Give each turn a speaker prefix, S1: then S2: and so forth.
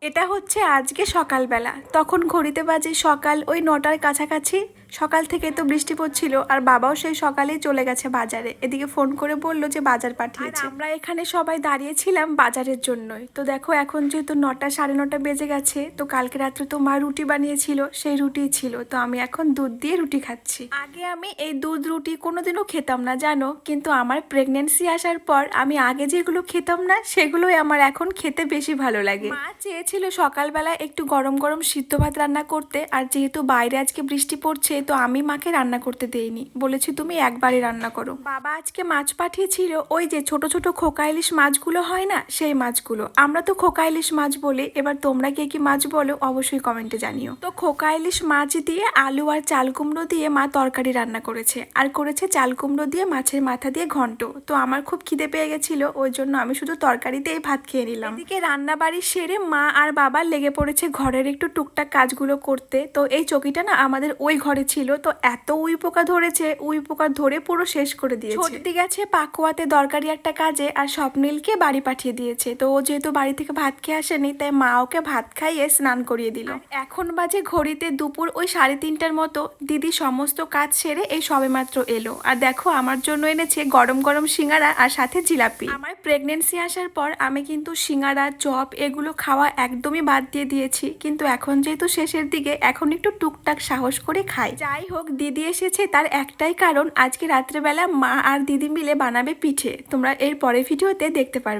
S1: এটা হচ্ছে আজকে সকালবেলা, তখন ঘড়িতে বাজে সকাল ওই 9টার কাছাকাছি। সকাল থেকে তো বৃষ্টি পড়ছিল আর বাবাও সেই সকালেই চলে গেছে বাজারে। এদিকে ফোন করে বললো যে বাজার পাঠিয়েছে। আমরা এখানে সবাই দাঁড়িয়েছিলাম বাজারের জন্যই। তো দেখো এখন যেহেতু 9টা 9:30 বেজে গেছে, তো কালকে রাত্রে তো মা রুটি বানিয়েছিল, সেই রুটি ছিল। তো আমি এখন দুধ দিয়ে রুটি খাচ্ছি। আগে আমি এই দুধ রুটি কোনোদিনও খেতাম না জানো, কিন্তু আমার প্রেগনেন্সি আসার পর আমি আগে যেগুলো খেতাম না সেগুলোই আমার এখন খেতে বেশি ভালো লাগে। মা চেয়েছিল সকালবেলা একটু গরম গরম সিদ্ধ ভাত রান্না করতে, আর যেহেতু বাইরে আজকে বৃষ্টি পড়ছে তো আমি মাকে রান্না করতে দেইনি, বলেছি তুমি একবারই রান্না করো। বাবা আজকে মাছ পাঠিয়েছিল, ওই যে ছোট ছোট খোকা ইলিশ মাছগুলো হয় না, সেই মাছগুলো। আমরা তো খোকা ইলিশ মাছ বলি, এবার তোমরা কে কি মাছ বলো অবশ্যই কমেন্টে জানিও। তো খোকা ইলিশ মাছ দিয়ে আলু আর চাল কুমড়ো দিয়ে মা তরকারি রান্না করেছে, আর করেছে চাল কুমড়ো দিয়ে মাছের মাথা দিয়ে ঘন্ট। তো আমার খুব খিদে পেয়ে গেছিল, ওই জন্য আমি শুধু তরকারিতেই ভাত খেয়ে নিলাম। এদিকে রান্না বাড়ি সেরে মা আর বাবা লেগে পড়েছে ঘরের একটু টুকটাক কাজগুলো করতে। তো এই চকিটা না আমাদের ওই ঘরে ছিল, তো এত উই পোকা ধরেছে, উই পোকা ধরে পুরো শেষ করে দিয়েছে। ছোটদি গেছে পাকুয়াতে দরকারি একটা কাজে, আর স্বপ্নিলকে বাড়ি পাঠিয়ে দিয়েছে। তো ও যেহেতু বাড়ি থেকে ভাত খেয়ে আসেনি, তাই মা ওকে ভাত খাইয়ে স্নান করিয়ে দিল। এখন বাজে ঘড়িতে দুপুর ওই 3:30টার মতো। দিদি সমস্ত কাজ সেরে এই সবেমাত্র এলো, আর দেখো আমার জন্য এনেছে গরম গরম সিঙ্গারা আর সাথে জিলাপি। আমার প্রেগনেন্সি আসার পর আমি কিন্তু সিঙ্গারা চপ এগুলো খাওয়া একদমই বাদ দিয়ে দিয়েছি, কিন্তু এখন যেহেতু শেষের দিকে এখন একটু টুকটাক সাহস করে খাই। যাই হোক, দিদি এসেছে তার একটাই কারণ, আজকে রাত্রেবেলা মা আর দিদি মিলে বানাবে পিঠে। তোমরা এর পরের ভিডিওতে দেখতে পারবে।